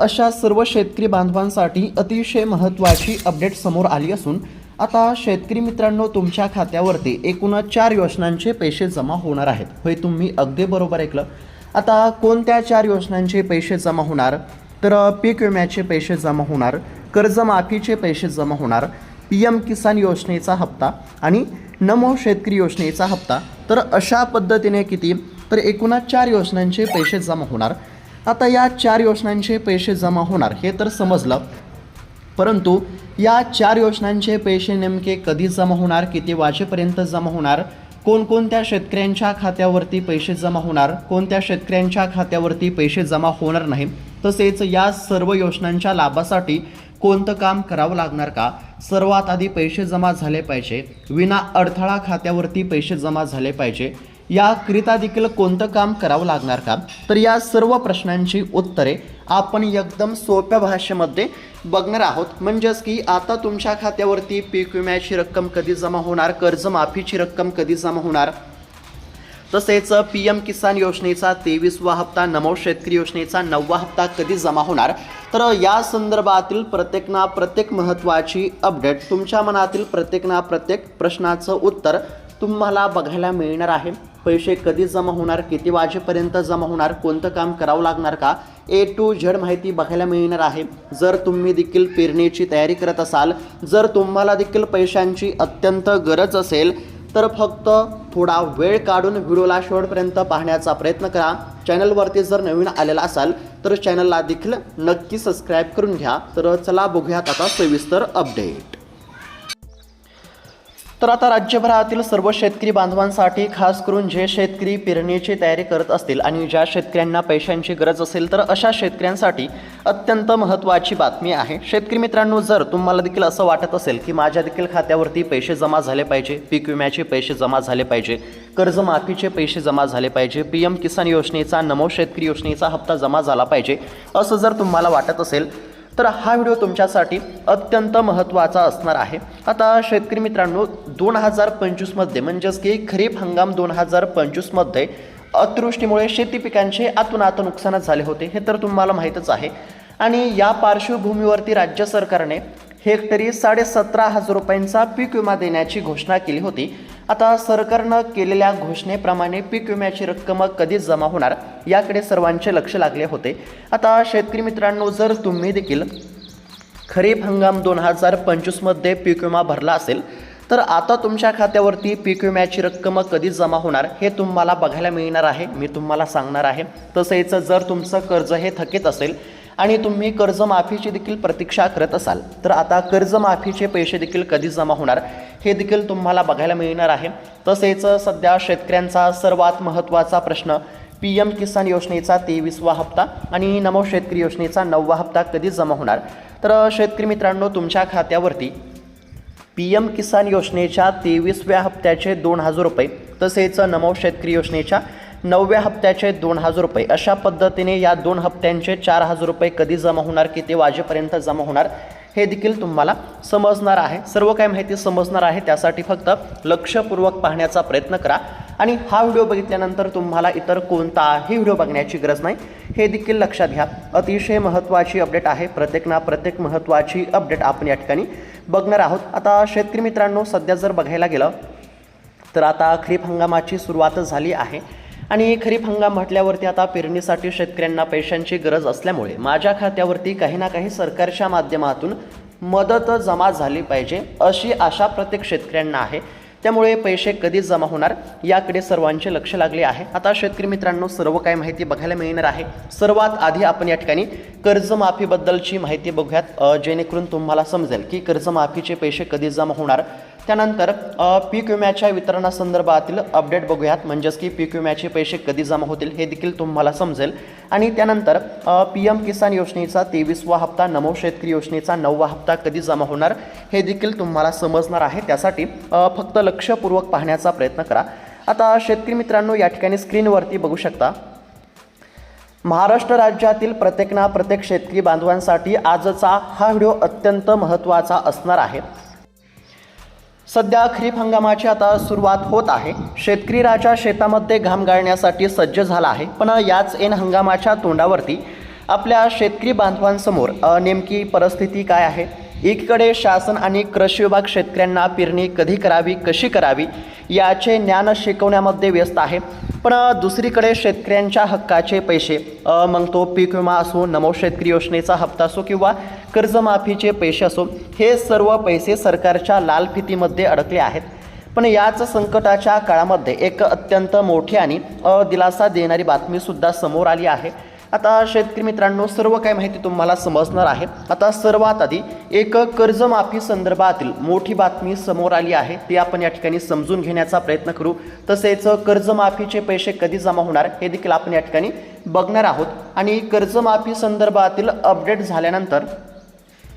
अशा सर्व शेतकरी बांधवांसाठी अतिशय महत्त्वाची अपडेट समोर आली असून आता शेतकरी मित्रांनो, तुमच्या खात्यावरती एकूण 4 योजनांचे पैसे जमा होणार आहेत. होय, तुम्ही अगदी बरोबर ऐकलं. आता कोणत्या 4 योजनांचे पैसे जमा होणार? तर पीक विम्याचे पैसे जमा होणार, कर्जमाफीचे पैसे जमा होणार, PM किसान योजनेचा हप्ता आणि नमो शेतकरी योजनेचा हप्ता. तर अशा पद्धतीने किती? तर एकूण 4 योजनांचे पैसे जमा होणार. आता या 4 योजनांचे पैसे जमा होणार हे तर समजलं, परंतु या 4 योजनांचे पैसे नेमके कधी जमा होणार, किती वाजेपर्यंत जमा होणार, कोणकोणत्या शेतकऱ्यांच्या खात्यावरती पैसे जमा होणार, कोणत्या शेतकऱ्यांच्या खात्यावरती पैसे जमा होणार नाही, तसेच या सर्व योजनांच्या लाभासाठी कोणतं काम करावं लागणार का, सर्वात आधी पैसे जमा झाले पाहिजे, विना अडथळा खात्यावरती पैसे जमा झाले पाहिजे, याकरिता देखील कोणतं काम करावं लागणार का, तर या सर्व प्रश्नांची उत्तरे आपण एकदम सोप्या भाषेमध्ये बघणार आहोत. म्हणजेच की आता तुमच्या खात्यावरती पीक विम्याची रक्कम कधी जमा होणार, कर्जमाफीची रक्कम कधी जमा होणार, तसेच PM किसान योजनेचा 23वा हप्ता, नमो शेतकरी योजनेचा 9वा हप्ता कधी जमा होणार. तर या संदर्भातील प्रत्येक महत्त्वाची अपडेट, तुमच्या मनातील प्रत्येक प्रश्नाचं उत्तर तुम्हाला बघायला मिळणार आहे. पैसे कधी जमा होणार, किती वाजेपर्यंत जमा होणार, कोणतं काम करावं लागणार का, A to Z माहिती बघायला मिळणार आहे. जर तुम्ही देखील पेरणीची तयारी करत असाल, जर तुम्हाला देखील पैशांची अत्यंत गरज असेल, तर फक्त थोडा वेळ काढून व्हिडिओला शेवटपर्यंत पाहण्याचा प्रयत्न करा. चॅनलवरती जर नवीन आलेला असाल तर चॅनलला देखील नक्की सबस्क्राईब करून घ्या. तर चला बघूयात आता सविस्तर अपडेट. तर आता राज्यभरातील सर्व शेतकरी बांधवांसाठी, खास करून जे शेतकरी पेरणीची तयारी करत असतील आणि ज्या शेतकऱ्यांना पैशांची गरज असेल, तर अशा शेतकऱ्यांसाठी अत्यंत महत्त्वाची बातमी आहे. शेतकरी मित्रांनो, जर तुम्हाला देखील असं वाटत असेल की माझ्या देखील खात्यावरती पैसे जमा झाले पाहिजे, पीक विम्याचे पैसे जमा झाले पाहिजे, कर्जमाफीचे पैसे जमा झाले पाहिजे, PM किसान योजनेचा, नमो शेतकरी योजनेचा हप्ता जमा झाला पाहिजे, असं जर तुम्हाला वाटत असेल तर हा व्हिडिओ तुमच्यासाठी अत्यंत महत्त्वाचा असणार आहे. आता शेतकरी मित्रांनो, 2025मध्ये म्हणजेच की खरीप हंगाम 2025मध्ये अतिवृष्टीमुळे शेती पिकांचे आतुनात नुकसान झाले होते, हे तर तुम्हाला माहीतच आहे. आणि या पार्श्वभूमीवरती राज्य सरकारने हेक्टरी 17,500 रुपयांचा पीक विमा देण्याची घोषणा केली होती. आता सरकारनं केलेल्या घोषणेप्रमाणे पीक विम्याची रक्कम कधी जमा होणार याकडे सर्वांचे लक्ष लागले होते. आता शेतकरी मित्रांनो, जर तुम्ही देखील खरीप हंगाम 2025मध्ये पीक विमा भरला असेल, तर आता तुमच्या खात्यावरती पीक विम्याची रक्कम कधी जमा होणार हे तुम्हाला बघायला मिळणार आहे, मी तुम्हाला सांगणार आहे. तसेच जर तुमचं कर्ज हे थकीत असेल आणि तुम्ही कर्जमाफीची देखील प्रतीक्षा करत असाल, तर आता कर्जमाफीचे पैसे देखील कधी जमा होणार हे देखील तुम्हाला बघायला मिळणार आहे. तसेच सध्या शेतकऱ्यांचा सर्वात महत्त्वाचा प्रश्न, PM किसान योजनेचा 23वा हप्ता आणि नमो शेतकरी योजनेचा 9वा हप्ता कधी जमा होणार. तर शेतकरी मित्रांनो, तुमच्या खात्यावरती PM किसान योजनेच्या 23व्या हप्त्याचे 2,000 रुपये, तसेच नमो शेतकरी योजनेच्या 9व्या हप्त्याचे 2,000 रुपये, अशा पद्धतीने या 2 हप्त्यांचे 4,000 रुपये कधी जमा होणार, किती वाजेपर्यंत जमा होणार हे देखील तुम्हाला समजणार आहे. सर्व काही माहिती समजणार आहे, त्यासाठी फक्त लक्षपूर्वक पाहण्याचा प्रयत्न करा. आणि हा व्हिडिओ बघितल्यानंतर तुम्हाला इतर कोणताही व्हिडिओ बघण्याची गरज नाही, हे देखील लक्षात घ्या. अतिशय महत्त्वाची अपडेट आहे. प्रत्येक महत्त्वाची अपडेट आपण या ठिकाणी बघणार आहोत. आता शेतकरी मित्रांनो, सध्या जर बघायला गेलं तर आता खरीप हंगामाची सुरुवात झाली आहे आणि खरीप हंगाम म्हटल्यावरती आता पेरणीसाठी शेतकऱ्यांना पैशांची गरज असल्यामुळे माझ्या खात्यावरती काही ना काही सरकारच्या माध्यमातून मदत जमा झाली पाहिजे अशी आशा प्रत्येक शेतकऱ्यांना आहे. त्यामुळे पैसे कधी जमा होणार याकडे सर्वांचे लक्ष लागले आहे. आता शेतकरी मित्रांनो, सर्व काही माहिती बघायला मिळणार आहे. सर्वात आधी आपण या ठिकाणी कर्जमाफीबद्दलची माहिती बघूयात, जेणेकरून तुम्हाला समजेल की कर्जमाफीचे पैसे कधी जमा होणार. त्यानंतर पीक विम्याच्या वितरणासंदर्भातील अपडेट बघूयात, म्हणजेच की पीक विम्याचे पैसे कधी जमा होतील हे देखील तुम्हाला समजेल. आणि त्यानंतर PM किसान योजनेचा 23वा हप्ता, नमो शेतकरी योजनेचा 9वा हप्ता कधी जमा होणार हे देखील तुम्हाला समजणार आहे. त्यासाठी फक्त लक्षपूर्वक पाहण्याचा प्रयत्न करा. आता शेतकरी मित्रांनो, या ठिकाणी स्क्रीनवरती बघू शकता, महाराष्ट्र राज्यातील प्रत्येक शेतकरी बांधवांसाठी आजचा हा व्हिडिओ अत्यंत महत्त्वाचा असणार आहे. सध्या खरीप हंगामाची आता सुरुवात होत आहे. शेतकरी राजा शेतामध्ये घाम गाळण्यासाठी सज्ज झाला आहे. पण याच ऐन हंगामाच्या तोंडावरती आपल्या शेतकरी बांधवांसमोर नेमकी परिस्थिती काय आहे। एकीकडे शासन आणि कृषी विभाग शेतकऱ्यांना पेरणी कधी करावी, कशी करावी याचे ज्ञान शिकवण्यामध्ये व्यस्त आहे, पण दुसरीकडे शेतकऱ्यांच्या हक्काचे पैसे मग तो पीक विमा असो, नमो शेतकरी योजनेचा हप्ता असो किंवा कर्जमाफीचे पैसे असो, हे सर्व पैसे सरकारच्या लाल फितीमध्ये अडकले आहेत। पण याच संकटाच्या काळामध्ये एक अत्यंत मोठी आणि दिलासा देणारी बातमीसुद्धा समोर आली आहे। आता शेतकरी मित्रांनो, सर्व काही माहिती तुम्हाला समजणार आहे। आता सर्वात आधी एक कर्जमाफी संदर्भातील मोठी बातमी समोर आली आहे, ती आपण या ठिकाणी समजून घेण्याचा प्रयत्न करू। तसेच कर्जमाफीचे पैसे कधी जमा होणार हे देखील आपण या ठिकाणी बघणार आहोत आणि कर्जमाफी संदर्भातील अपडेट झाल्यानंतर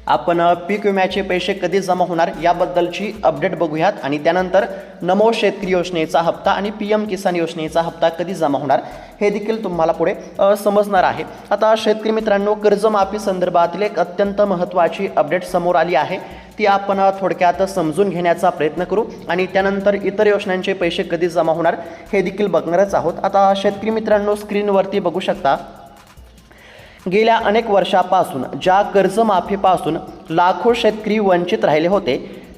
आपण पीक विम्याचे पैसे कधी जमा होणार याबद्दलची अपडेट बघूयात आणि त्यानंतर नमो शेतकरी योजनेचा हप्ता आणि PM किसान योजनेचा हप्ता कधी जमा होणार हे देखील तुम्हाला पुढे समजणार आहे। आता शेतकरी मित्रांनो, कर्जमाफी संदर्भातील एक अत्यंत महत्त्वाची अपडेट समोर आली आहे, ती आपण थोडक्यात समजून घेण्याचा प्रयत्न करू आणि त्यानंतर इतर योजनांचे पैसे कधी जमा होणार हे देखील बघणारच आहोत। आता शेतकरी मित्रांनो, स्क्रीनवरती बघू शकता, गेल्या अनेक वर्षापासून ज्या कर्जमाफीपासून लाखो शेतकरी वंचित राहिले होते,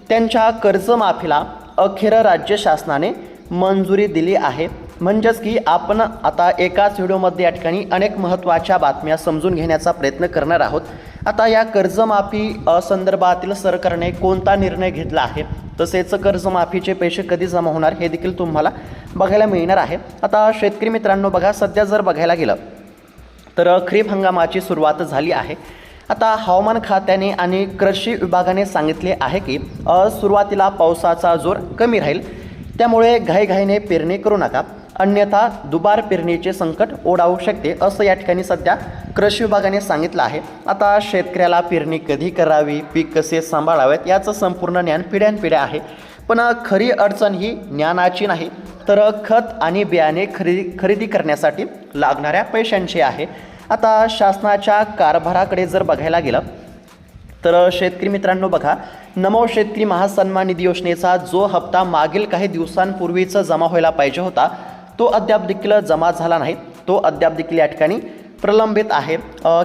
त्यांच्या कर्जमाफीला अखेर राज्य शासनाने मंजुरी दिली आहे। म्हणजेच की आपण आता एकाच व्हिडिओमध्ये या ठिकाणी अनेक महत्त्वाच्या बातम्या समजून घेण्याचा प्रयत्न करणार आहोत। आता या कर्जमाफी संदर्भातील सरकारने कोणता निर्णय घेतला आहे, तसेच कर्जमाफीचे पैसे कधी जमा होणार हे देखील तुम्हाला बघायला मिळणार आहे। आता शेतकरी मित्रांनो बघा, सध्या जर बघायला गेलं तर खरीप हंगामाची सुरुवात झाली आहे। आता हवामान खात्याने आणि कृषी विभागाने सांगितले आहे की सुरुवातीला पावसाचा जोर कमी राहील, त्यामुळे घाईघाईने पेरणी करू नका, अन्यथा दुबार पेरणीचे संकट ओढावू शकते, असं या ठिकाणी सध्या कृषी विभागाने सांगितलं आहे। आता शेतकऱ्याला पेरणी कधी करावी, पीक कसे सांभाळावेत याचं संपूर्ण ज्ञान पिढ्यानपिढ्या आहे, पण खरी अडचण ही ज्ञानाची नाही तर खत आणि बियाणे खरेदी करण्यासाठी लागणाऱ्या पैशांची आहे। आता शासनाच्या कारभाराकडे जर बघायला गेलं तर शेतकरी मित्रांनो बघा, नमो शेतकरी महासन्मान निधी योजनेचा जो हप्ता मागील काही दिवसांपूर्वीच जमा व्हायला पाहिजे होता, तो अद्याप देखील जमा झाला नाही, तो अद्याप देखील या ठिकाणी प्रलंबित आहे।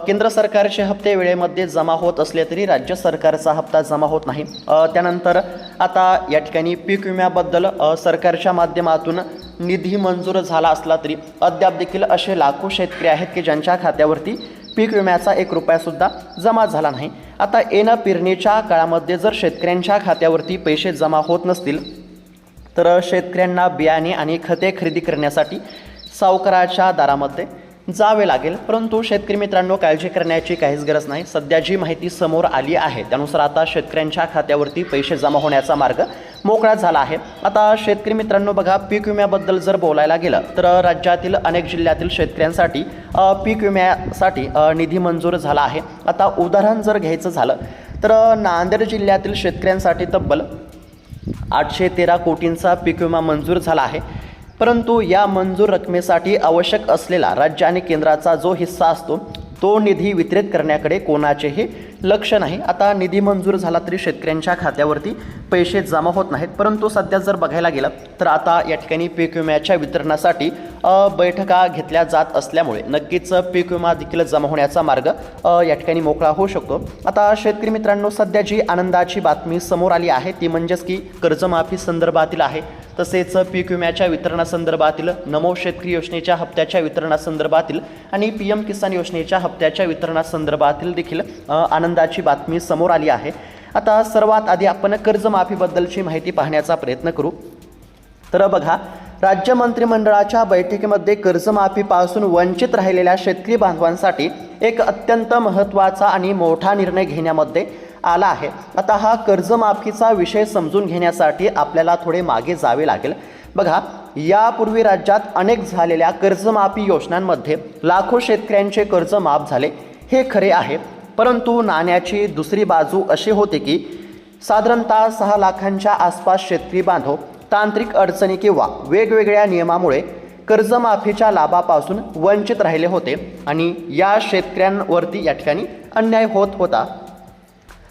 केंद्र सरकारचे हप्ते वेळेमध्ये जमा होत असले तरी राज्य सरकारचा हप्ता जमा होत नाही। त्यानंतर आता या ठिकाणी पीक विम्याबद्दल सरकारच्या माध्यमातून निधी मंजूर झाला असला तरी अद्याप देखील असे लाखो शेतकरी आहेत की ज्यांच्या खात्यावरती पीक विम्याचा 1 रुपयासुद्धा जमा झाला नाही। आता येणं पेरणीच्या काळामध्ये जर शेतकऱ्यांच्या खात्यावरती पैसे जमा होत नसतील तर शेतकऱ्यांना बियाणे आणि खते खरेदी करण्यासाठी सावकाराच्या दारामध्ये जावे लागेल। परंतु शेतकरी मित्रांनो, काळजी करण्याची काहीच गरज नाही। सध्या जी माहिती समोर आली आहे त्यानुसार आता शेतकऱ्यांच्या खात्यावरती पैसे जमा होण्याचा मार्ग मोकळा झाला आहे। आता शेतकरी मित्रांनो बघा, पीक विम्याबद्दल जर बोलायला गेलं तर राज्यातील अनेक जिल्ह्यातील शेतकऱ्यांसाठी पीक विम्यासाठी निधी मंजूर झाला आहे। आता उदाहरण जर घ्यायचं झालं तर नांदेड जिल्ह्यातील शेतकऱ्यांसाठी तब्बल 813 कोटींचा पीक विमा मंजूर झाला आहे, परंतु या मंजूर रकमेसाठी आवश्यक असलेला राज्य आणि केंद्राचा जो हिस्सा असतो तो निधी वितरित करण्याकडे कोणाचेही लक्ष नाही। आता निधी मंजूर झाला तरी शेतकऱ्यांच्या खात्यावरती पैसे जमा होत नाहीत, परंतु सध्या जर बघायला गेलं तर आता या ठिकाणी पीक विम्याच्या वितरणासाठी बैठका घेतल्या जात असल्यामुळे नक्कीच पीक विमा देखील जमा होण्याचा मार्ग या ठिकाणी मोकळा होऊ शकतो। आता शेतकरी मित्रांनो, सध्या जी आनंदाची बातमी समोर आली आहे ती म्हणजेच की कर्जमाफी संदर्भातील आहे, तसेच पीक विम्याच्या वितरणासंदर्भातील, नमो शेतकरी योजनेच्या हप्त्याच्या वितरणासंदर्भातील आणि PM किसान योजनेच्या हप्त्याच्या वितरणासंदर्भातील देखील आनंदाची बातमी समोर आली आहे। आता सर्वात आधी आपण कर्जमाफीबद्दलची माहिती पाहण्याचा प्रयत्न करू। तर बघा, राज्य मंत्रिमंडळाच्या बैठकीमध्ये कर्जमाफीपासून वंचित राहिलेल्या शेतकरी बांधवांसाठी एक अत्यंत महत्त्वाचा आणि मोठा निर्णय घेण्यामध्ये आला आहे। आता हा कर्जमाफीचा विषय समजून घेण्यासाठी आपल्याला थोडे मागे जावे लागेल। बघा, यापूर्वी राज्यात अनेक झालेल्या कर्जमाफी योजनांमध्ये लाखो शेतकऱ्यांचे कर्ज माफ झाले, हे खरे आहे, परंतु नाण्याची दुसरी बाजू अशी होते की साधारणतः 6 लाखांच्या आसपास शेतकरी बांधव तांत्रिक अडचणी किंवा वेगवेगळ्या नियमामुळे कर्जमाफीच्या लाभापासून वंचित राहिले होते आणि या शेतकऱ्यांवरती या ठिकाणी अन्याय होत होता।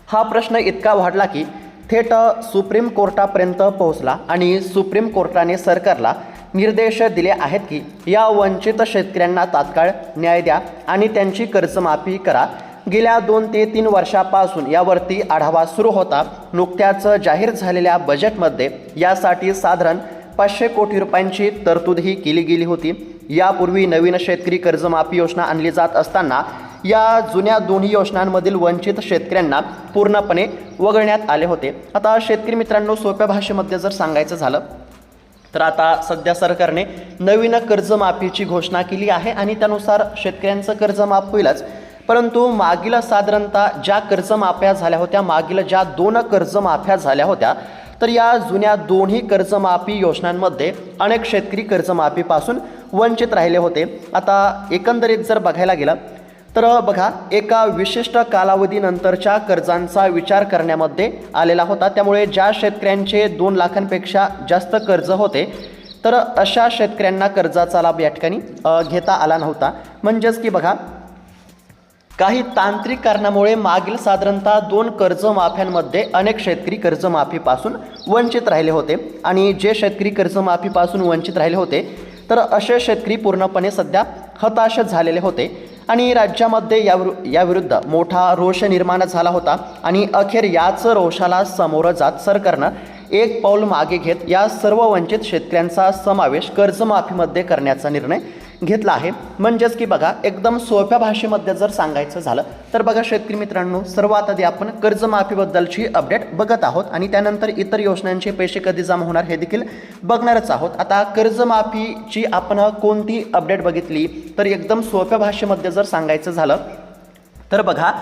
हा प्रश्न इतका वाढला की थेट सुप्रीम कोर्टापर्यंत पोहोचला आणि सुप्रीम कोर्टाने सरकारला निर्देश दिले आहेत की या वंचित शेतकऱ्यांना तात्काळ न्याय द्या आणि त्यांची कर्जमाफी करा। गेल्या 2 ते 3 वर्षापासून यावरती आढावा सुरू होता। नुकत्याच जाहीर झालेल्या बजेटमध्ये यासाठी साधारण 500 कोटी रुपयांची तरतूदही केली गेली होती। यापूर्वी नवीन शेतकरी कर्जमाफी योजना आणली जात असताना या जुन्या दोन्ही योजनांमधील वंचित शेतकऱ्यांना पूर्णपणे वगळण्यात आले होते। आता शेतकरी मित्रांनो, सोप्या भाषेमध्ये जर सांगायचं झालं तर आता सध्या सरकारने नवीन कर्जमाफीची घोषणा केली आहे आणि त्यानुसार शेतकऱ्यांचं कर्ज माफ होईलच। परंतु मागील साधारणतः ज्या कर्जमाफ्या झाल्या होत्या, मागील ज्या 2 कर्जमाफ्या झाल्या होत्या, तर या जुन्या दोन्ही कर्जमाफी योजनांमध्ये अनेक शेतकरी कर्जमाफीपासून वंचित राहिले होते। आता एकंदरीत जर बघायला गेलं तर बघा, एका विशिष्ट कालावधीनंतरच्या कर्जांचा विचार करण्यामध्ये आलेला होता। त्यामुळे ज्या शेतकऱ्यांचे 2 लाखांपेक्षा जास्त कर्ज होते तर अशा शेतकऱ्यांना कर्जाचा लाभ या ठिकाणी घेता आला नव्हता। म्हणजेच की बघा, काही तांत्रिक कारणामुळे मागील साधारणतः 2 कर्जमाफ्यांमध्ये अनेक शेतकरी कर्जमाफीपासून वंचित राहिले होते आणि जे शेतकरी कर्जमाफीपासून वंचित राहिले होते तर असे शेतकरी पूर्णपणे सध्या हताश झालेले होते आणि राज्यामध्ये याविरुद्ध मोठा रोष निर्माण झाला होता आणि अखेर याच रोषाला सामोरं जात सरकारनं एक पाऊल मागे घेत या सर्व वंचित शेतकऱ्यांचा समावेश कर्जमाफीमध्ये करण्याचा निर्णय घेतला आहे। म्हणजेच की बघा, एकदम सोप्या भाषेमध्ये जर सांगायचं झालं तर बघा शेतकरी मित्रांनो, सर्वात आधी आपण कर्जमाफीबद्दलची अपडेट बघत आहोत आणि त्यानंतर इतर योजनांचे पैसे कधी जमा होणार हे देखील बघणारच आहोत। आता कर्जमाफीची आपण कोणती अपडेट बघितली तर एकदम सोप्या भाषेमध्ये जर सांगायचं झालं तर बघा,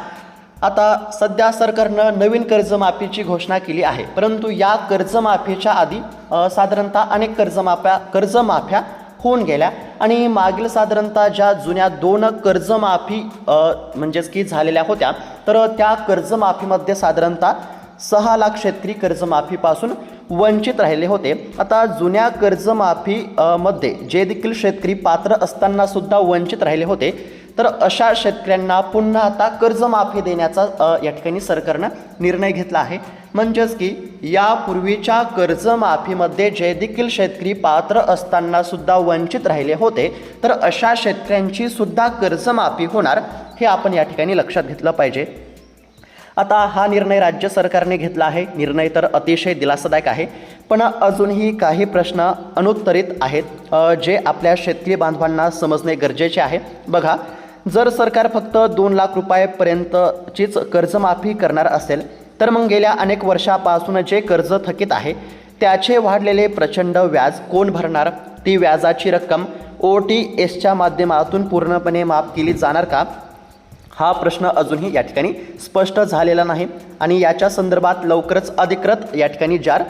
आता सध्या सरकारनं नवीन कर्जमाफीची घोषणा केली आहे। परंतु या कर्जमाफीच्या आधी साधारणतः अनेक कर्जमाफ्या होऊन गेल्या आणि मागील साधारणतः ज्या जुन्या 2 कर्जमाफी म्हणजेच की झालेल्या होत्या तर त्या कर्जमाफीमध्ये साधारणतः 6 लाख शेतकरी कर्जमाफीपासून वंचित राहिले होते। आता जुन्या कर्जमाफी मध्ये जे देखील शेतकरी पात्र असताना सुद्धा वंचित राहिले होते तर अशा शेतकऱ्यांना पुन्हा आता कर्जमाफी देण्याचा या ठिकाणी सरकारनं निर्णय घेतला आहे। म्हणजेच की यापूर्वीच्या कर्जमाफीमध्ये जे देखील शेतकरी पात्र असताना सुद्धा वंचित राहिले होते तर अशा शेतकऱ्यांची सुद्धा कर्जमाफी होणार, हे आपण या ठिकाणी लक्षात घेतलं पाहिजे। आता हा निर्णय राज्य सरकारने घेतला आहे। निर्णय तर अतिशय दिलासादायक आहे, पण अजूनही काही प्रश्न अनुत्तरित आहेत जे आपल्या शेतकरी बांधवांना समजणे गरजेचे आहे। बघा, जर सरकार फक्त 2 लाख रुपयापर्यंतचीच कर्जमाफी करणार असेल तर मग गेल्या अनेक वर्षापासून जे कर्ज थकीत आहे त्याचे वाढलेले प्रचंड व्याज कोण भरणार? ती व्याजाची रक्कम OTSच्या माध्यमातून पूर्णपणे माफ केली जाणार का? हा प्रश्न अजूनही या ठिकाणी स्पष्ट झालेला नाही आणि याच्या संदर्भात लवकरच अधिकृत या ठिकाणी जार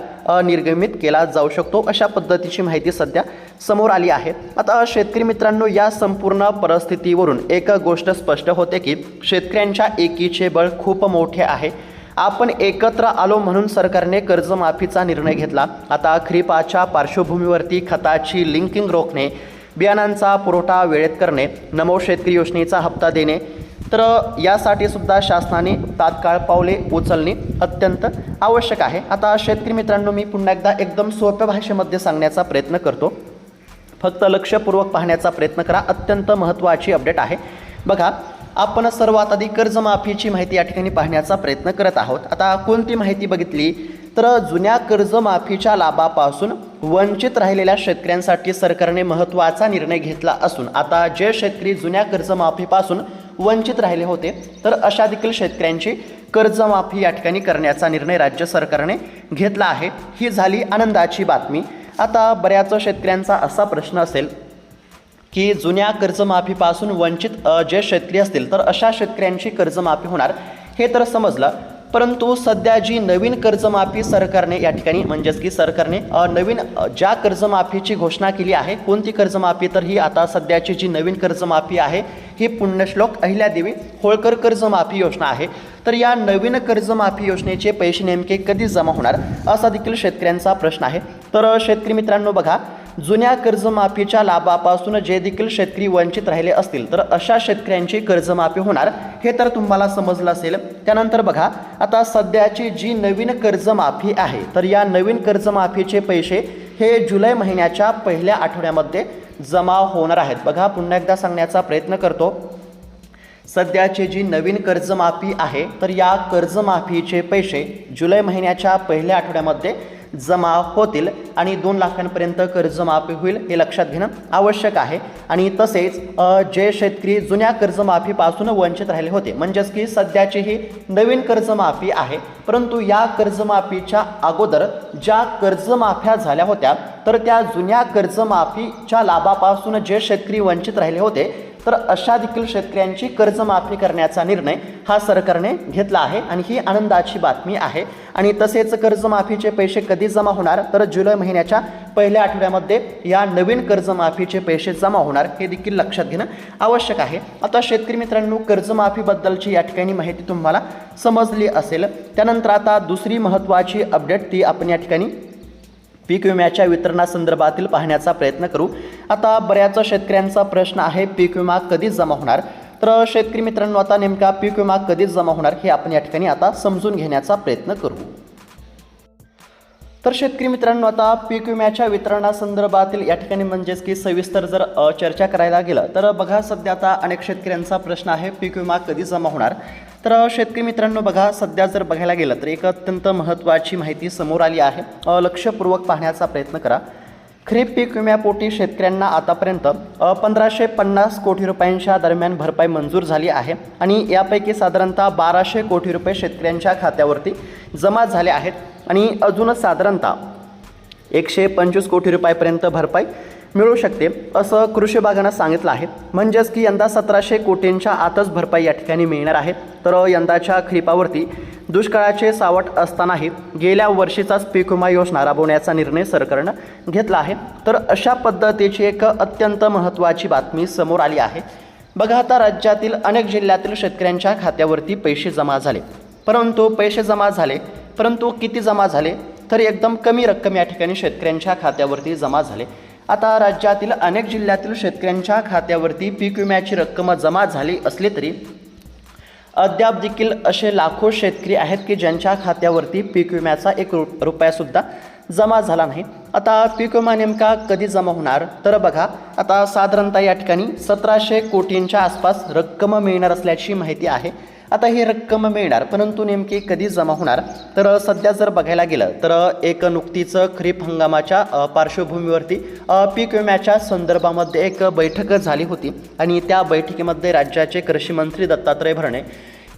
निर्गमित केला जाऊ शकतो, अशा पद्धतीची माहिती सध्या समोर आली आहे। आता शेतकरी मित्रांनो, या संपूर्ण परिस्थितीवरून एक गोष्ट स्पष्ट होते की शेतकऱ्यांच्या एकीचे बळ खूप मोठे आहे। आपण एकत्र आलो म्हणून सरकारने कर्जमाफीचा निर्णय घेतला। आता खरीपाच्या पार्श्वभूमीवरती खताची लिंकिंग रोखणे, बियाणांचा पुरवठा वेळेत करणे, नमो शेतकरी योजनेचा हप्ता देणे, तर यासाठी सुद्धा शासनाने तात्काळ पावले उचलणे अत्यंत आवश्यक आहे। आता शेतकरी मित्रांनो, मी पुन्हा एकदा एकदम सोप्या भाषेमध्ये सांगण्याचा प्रयत्न करतो, फक्त लक्षपूर्वक पाहण्याचा प्रयत्न करा। अत्यंत महत्त्वाची अपडेट आहे। बघा, आपण सर्वात आधी कर्जमाफीची माहिती या ठिकाणी पाहण्याचा प्रयत्न करत आहोत। आता कोणती माहिती बघितली तर जुन्या कर्जमाफीच्या लाभापासून वंचित राहिलेल्या शेतकऱ्यांसाठी सरकारने महत्त्वाचा निर्णय घेतला असून आता जे शेतकरी जुन्या कर्जमाफीपासून वंचित राहिले होते तर अशा देखील शेतकऱ्यांची कर्जमाफी या ठिकाणी करण्याचा निर्णय राज्य सरकारने घेतला आहे। ही झाली आनंदाची बातमी। आता बऱ्याच शेतकऱ्यांचा असा प्रश्न असेल की जुन्या कर्जमाफीपासून वंचित जे शेतकरी असतील तर अशा शेतकऱ्यांची कर्जमाफी होणार, हे तर समजलं। परंतु सध्या जी नवीन कर्जमाफी सरकारने या ठिकाणी म्हणजेच की सरकारने नवीन ज्या कर्जमाफीची घोषणा केली आहे, कोणती कर्जमाफी तर ही आता सध्याची जी नवीन कर्जमाफी आहे ही पुण्यश्लोक अहिल्यादेवी होळकर कर्जमाफी योजना आहे। तर या नवीन कर्जमाफी योजनेचे पैसे नेमके कधी जमा होणार असा देखील शेतकऱ्यांचा प्रश्न आहे। तर शेतकरी मित्रांनो, बघा, जुन्या कर्जमाफीच्या लाभापासून जे देखील शेतकरी वंचित राहिले असतील तर अशा शेतकऱ्यांची कर्जमाफी होणार, हे तर तुम्हाला समजलं असेल। त्यानंतर बघा, आता सध्याची जी नवीन कर्जमाफी आहे तर या नवीन कर्जमाफीचे पैसे हे जुलै महिन्याच्या पहिल्या आठवड्यामध्ये जमा होणार आहेत. बघा, पुन्हा एकदा सांगण्याचा प्रयत्न करतो. सध्याची जी नवीन कर्जमाफी आहे तर या कर्जमाफीचे पैसे जुलै महिन्याच्या पहिल्या आठवड्यामध्ये जमा होतील आणि 2 लाखांपर्यंत कर्जमाफी होईल हे लक्षात घेणं आवश्यक आहे. आणि तसेच जे शेतकरी जुन्या कर्जमाफीपासून वंचित राहिले होते, म्हणजेच की सध्याची ही नवीन कर्जमाफी आहे, परंतु या कर्जमाफीच्या अगोदर ज्या कर्जमाफ्या झाल्या होत्या तर त्या जुन्या कर्जमाफीच्या लाभापासून जे शेतकरी वंचित राहिले होते तर अशा देखील शेतकऱ्यांची कर्जमाफी करण्याचा निर्णय हा सरकारने घेतला आहे आणि ही आनंदाची बातमी आहे. आणि तसेच कर्जमाफीचे पैसे कधी जमा होणार तर जुलै महिन्याच्या पहिल्या आठवड्यामध्ये या नवीन कर्जमाफीचे पैसे जमा होणार हे देखील लक्षात घेणं आवश्यक आहे. आता शेतकरी मित्रांनो, कर्जमाफीबद्दलची या ठिकाणी माहिती तुम्हाला समजली असेल. त्यानंतर आता दुसरी महत्त्वाची अपडेट ती आपण या ठिकाणी पीक विम्याच्या वितरणासंदर्भातील पाहण्याचा प्रयत्न करू. आता बऱ्याच शेतकऱ्यांचा प्रश्न आहे, पीक विमा कधी जमा होणार. तर शेतकरी मित्रांनो, आता नेमका पीक विमा कधी जमा होणार हे आपण या ठिकाणी आता समजून घेण्याचा प्रयत्न करू. तर शेतकरी मित्रांनो, आता पीक विम्याच्या वितरणासंदर्भातील या ठिकाणी म्हणजेच की सविस्तर जर चर्चा करायला गेलं तर बघा, सध्या आता अनेक शेतकऱ्यांचा प्रश्न आहे, पीक विमा कधी जमा होणार. तर शेतकरी मित्रांनो, बघा, सध्या जर बघायला गेलं तर एक अत्यंत महत्त्वाची माहिती समोर आली आहे. लक्षपूर्वक पाहण्याचा प्रयत्न करा. खरीप पीक विम्यापोटी शेतकऱ्यांना आतापर्यंत 1550 कोटी रुपयांच्या दरम्यान भरपाई मंजूर झाली आहे आणि यापैकी साधारणतः 1200 कोटी रुपये शेतकऱ्यांच्या खात्यावरती जमा झाले आहेत आणि अजून साधारणतः 125 कोटी रुपयापर्यंत भरपाई मिळू शकते असं कृषी विभागानं सांगितलं आहे. म्हणजेच की यंदा 1700 कोटींच्या आतच भरपाई या ठिकाणी मिळणार आहे. तर यंदाच्या खरीपावरती दुष्काळाचे सावट असतानाही गेल्या वर्षीचाच पीक विमा योजना राबवण्याचा निर्णय सरकारनं घेतला आहे. तर अशा पद्धतीची एक अत्यंत महत्त्वाची बातमी समोर आली आहे. बघा, आता राज्यातील अनेक जिल्ह्यातील शेतकऱ्यांच्या खात्यावरती पैसे जमा झाले, परंतु किती जमा झाले तर एकदम कमी रक्कम या ठिकाणी शेतकऱ्यांच्या खात्यावरती जमा झाले. आता राज्यातील अनेक जिल्ह्यातील शेतकऱ्यांच्या खात्यावरती पीक विम्याची रक्कम जमा झाली असली तरी अद्याप देखील असे लाखो शेतकरी आहेत की ज्यांच्या खात्यावरती पीक विम्याचा 1 रुपयासुद्धा जमा झाला नाही. आता पीक विमा नेमका कधी जमा होणार तर बघा, आता साधारणतः या ठिकाणी 1700 कोटींच्या आसपास रक्कम मिळणार असल्याची माहिती आहे. आता ही रक्कम मिळणार, परंतु नेमकी कधी जमा होणार तर सध्या जर बघायला गेलं तर एक नुकतीच खरीप हंगामाच्या पार्श्वभूमीवरती पीक विम्याच्या संदर्भामध्ये एक बैठक झाली होती आणि त्या बैठकीमध्ये राज्याचे कृषी मंत्री दत्तात्रय भरणे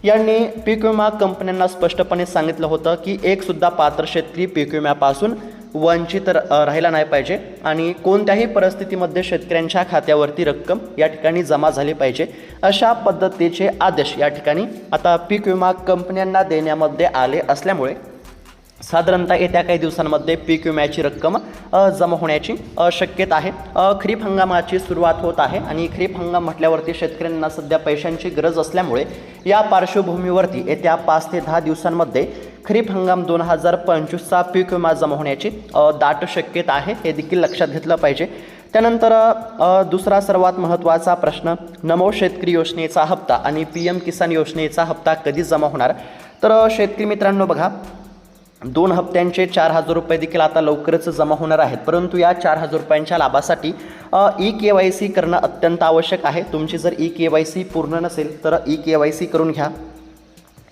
यांनी पीक विमा कंपन्यांना स्पष्टपणे सांगितलं होतं की एक सुद्धा पात्र शेतकरी पीक विम्यापासून वंचित राहिला नाही पाहिजे आणि कोणत्याही परिस्थितीमध्ये शेतकऱ्यांच्या खात्यावरती रक्कम या ठिकाणी जमा झाली पाहिजे. अशा पद्धतीचे आदेश या ठिकाणी आता पीक विमा कंपन्यांना देण्यामध्ये आले असल्यामुळे साधारणतः येत्या काही दिवसांमध्ये पीक विम्याची रक्कम जमा होण्याची शक्यता आहे. खरीप हंगामाची सुरुवात होत आहे आणि खरीप हंगाम म्हटल्यावरती शेतकऱ्यांना सध्या पैशांची गरज असल्यामुळे या पार्श्वभूमीवरती येत्या 5 ते 10 दिवसांमध्ये खरीप हंगाम 2025चा पीक विमा जमा होण्याची दाट शक्यता आहे, हे देखील लक्षात घेतलं पाहिजे. त्यानंतर दुसरा सर्वात महत्त्वाचा प्रश्न, नमो शेतकरी योजनेचा हप्ता आणि PM किसान योजनेचा हप्ता कधी जमा होणार. तर शेतकरी मित्रांनो, बघा, 2 हप्त्यांचे 4000 रुपये देखील आता लवकरच जमा होणार आहेत, परंतु या 4000 रुपयांच्या लाभासाठी EKYC करणं अत्यंत आवश्यक आहे. तुमची जर EKYC पूर्ण नसेल तर EKYC करून घ्या.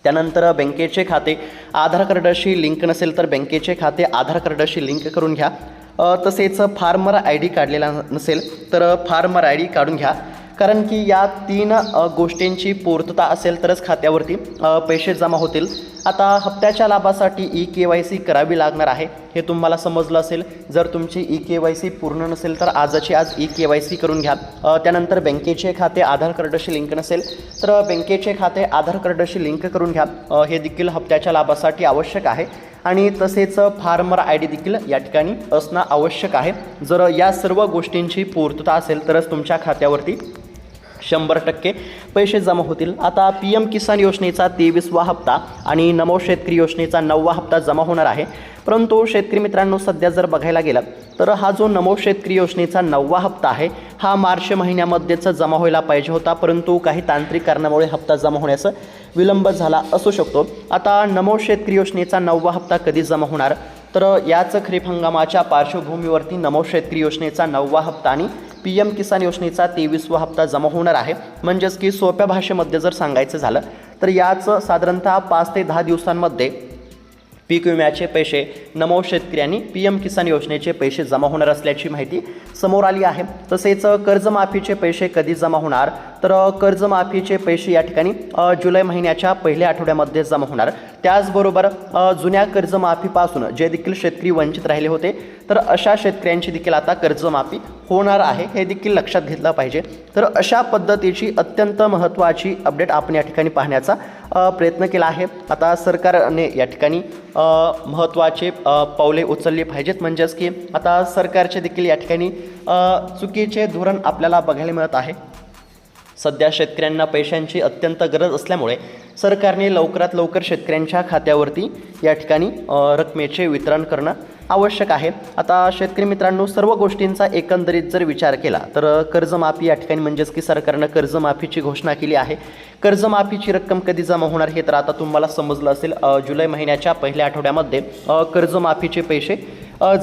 त्यानंतर बँकेचे खाते आधार कार्डाशी लिंक नसेल तर बँकेचे खाते आधार कार्डाशी लिंक करून घ्या. तसेच फार्मर ID काढलेला नसेल तर फार्मर ID काढून घ्या, कारण की या 3 गोष्टींची पूर्तता असेल तरच खात्यावरती पैसे जमा होतील. आता हप्त्याच्या लाभासाठी EKYC करावी लागणार आहे, हे तुम्हाला समजलं असेल. जर तुमची EKYC पूर्ण नसेल तर आजची आज EKYC करून घ्या. त्यानंतर बँकेचे खाते आधार कार्डाशी लिंक नसेल तर बँकेचे खाते आधार कार्डाशी लिंक करून घ्या, हे देखील हप्त्याच्या लाभासाठी आवश्यक आहे. आणि तसेच फार्मर ID देखील या ठिकाणी असणं आवश्यक आहे. जर या सर्व गोष्टींची पूर्तता असेल तरच तुमच्या खात्यावरती 100% पैसे जमा होतील. आता PM किसान योजनेचा 23वा हप्ता आणि नमो शेतकरी योजनेचा 9वा हप्ता जमा होणार आहे. परंतु शेतकरी मित्रांनो, सध्या जर बघायला गेला तर हा जो नमो शेतकरी योजनेचा 9वा हप्ता आहे हा मार्च महिन्यामध्येच जमा व्हायला पाहिजे होता, परंतु काही तांत्रिक कारणामुळे हप्ता जमा होण्याचा विलंब झाला असू शकतो. आता नमो शेतकरी योजनेचा 9वा हप्ता कधी जमा होणार तर याच खरीप हंगामाच्या पार्श्वभूमीवरती नमो शेतकरी योजनेचा 9वा हप्ता आणि PM किसान योजनेचा 23वा हप्ता जमा होणार आहे. म्हणजेच की सोप्या भाषेमध्ये जर सांगायचं झालं तर याच साधारणतः 5 ते 10 दिवसांमध्ये पीक विम्याचे पैसे, नमो शेतकरी आणि PM किसान योजनेचे पैसे जमा होणार असल्याची माहिती समोर आली आहे. तसेच कर्जमाफीचे पैसे कधी जमा होणार, तर कर्जमाफीचे पैसे या ठिकाणी जुलै महिन्याच्या पहिल्या आठवड्यामध्ये जमा होणार. त्याचबरोबर जुन्या कर्जमाफीपासून जे देखील शेतकरी वंचित राहिले होते तर अशा शेतकऱ्यांची देखील आता कर्जमाफी होणार आहे, हे देखील लक्षात घेतलं पाहिजे. तर अशा पद्धतीची अत्यंत महत्त्वाची अपडेट आपण या ठिकाणी पाहण्याचा प्रयत्न केला आहे. आता सरकारने या ठिकाणी महत्त्वाचे पावले उचलली पाहिजेत. म्हणजेच की आता सरकारचे देखील या ठिकाणी चुकीचे धोरण आपल्याला बघायला मिळत आहे. सध्या शेतकऱ्यांना पैशांची अत्यंत गरज असल्यामुळे सरकारने लवकरात लवकर शेतकऱ्यांच्या खात्यावरती या ठिकाणी रकमेचे वितरण करणं आवश्यक आहे. आता शेतकरी मित्रांनो, सर्व गोष्टींचा एकंदरीत जर विचार केला तर कर्जमाफी या ठिकाणी म्हणजेच की सरकारनं कर्जमाफीची घोषणा केली आहे. कर्जमाफीची रक्कम कधी जमा होणार हे तर आता तुम्हाला समजलं असेल. जुलै महिन्याच्या पहिल्या आठवड्यामध्ये कर्जमाफीचे पैसे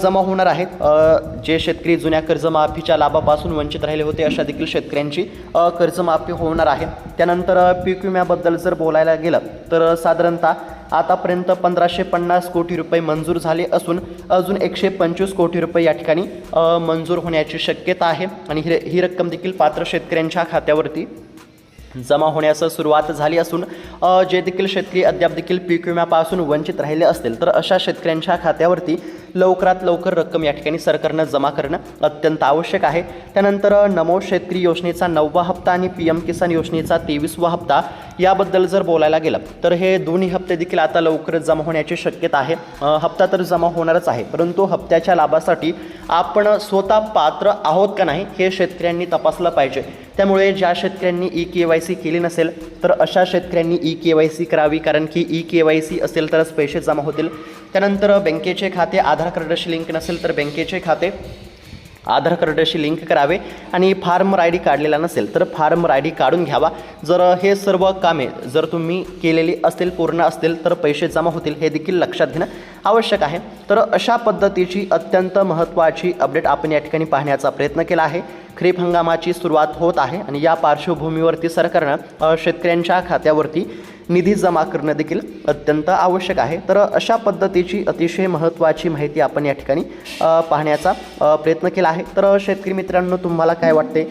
जमा होणार आहेत. जे शेतकरी जुन्या कर्जमाफीच्या लाभापासून वंचित राहिले होते अशा देखील शेतकऱ्यांची कर्जमाफी होणार आहे. त्यानंतर पीक विम्याबद्दल जर बोलायला गेलं तर साधारणतः आतापर्यंत 1550 कोटी रुपये मंजूर झाले असून अजून 125 कोटी रुपये या ठिकाणी मंजूर होण्याची शक्यता आहे आणि ही रक्कम देखील पात्र शेतकऱ्यांच्या खात्यावरती जमा होण्यास सुरुवात झाली असून जे देखील शेतकरी अद्याप देखील पीक विम्यापासून वंचित राहिले असतील तर अशा शेतकऱ्यांच्या खात्यावरती लवकरात लवकर रक्कम या ठिकाणी सरकारनं जमा करणं अत्यंत आवश्यक आहे. त्यानंतर नमो शेतकरी योजनेचा 9वा हप्ता आणि PM किसान योजनेचा 23वा हप्ता याबद्दल जर बोलायला गेलं तर हे दोन्ही हप्ते देखील आता लवकरच जमा होण्याची शक्यता आहे. हप्ता तर जमा होणारच आहे, परंतु हप्त्याच्या लाभासाठी आपण स्वतः पात्र आहोत का नाही हे शेतकऱ्यांनी तपासलं पाहिजे. त्यामुळे ज्या शेतकऱ्यांनी EKYC केली नसेल तर अशा शेतकऱ्यांनी EKYC करावी, कारण की EKYC असेल तरच पैसे जमा होतील. त्यानंतर बँकेचे खाते आधार कार्डाशी लिंक नसेल तर बँकेचे खाते आधार कार्डाशी लिंक करावे आणि फार्मर ID काढलेला नसेल तर फार्मर ID काढून घ्यावा. जर हे सर्व कामे जर तुम्ही केलेली असतील, पूर्ण असतील तर पैसे जमा होतील, हे देखील लक्षात घेणं आवश्यक आहे. तर अशा पद्धतीची अत्यंत महत्त्वाची अपडेट आपण या ठिकाणी पाहण्याचा प्रयत्न केला आहे. खरीप हंगामाची सुरुवात होत आहे आणि या पार्श्वभूमीवरती सरकारनं शेतकऱ्यांच्या खात्यावरती निधी जमा करणं देखील अत्यंत आवश्यक आहे. तर अशा पद्धतीची अतिशय महत्त्वाची माहिती आपण या ठिकाणी पाहण्याचा प्रयत्न केला आहे. तर शेतकरी मित्रांनो, तुम्हाला काय वाटते,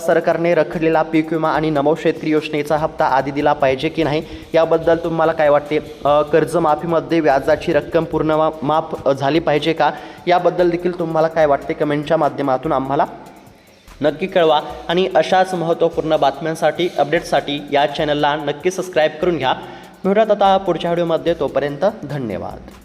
सरकारने रखडलेला पीक विमा आणि नमो शेतकरी योजनेचा हप्ता आधी दिला पाहिजे की नाही, याबद्दल तुम्हाला काय वाटते? कर्जमाफीमध्ये व्याजाची रक्कम पूर्ण माफ झाली पाहिजे का, याबद्दल देखील तुम्हाला काय वाटते कमेंटच्या माध्यमातून आम्हाला नक्की कळवा. आणि अशाच महत्त्वपूर्ण बातम्यांसाठी, अपडेटसाठी या चॅनलला नक्की सबस्क्राईब करून घ्या. भेटूयात आता पुढच्या व्हिडिओमध्ये. तोपर्यंत धन्यवाद.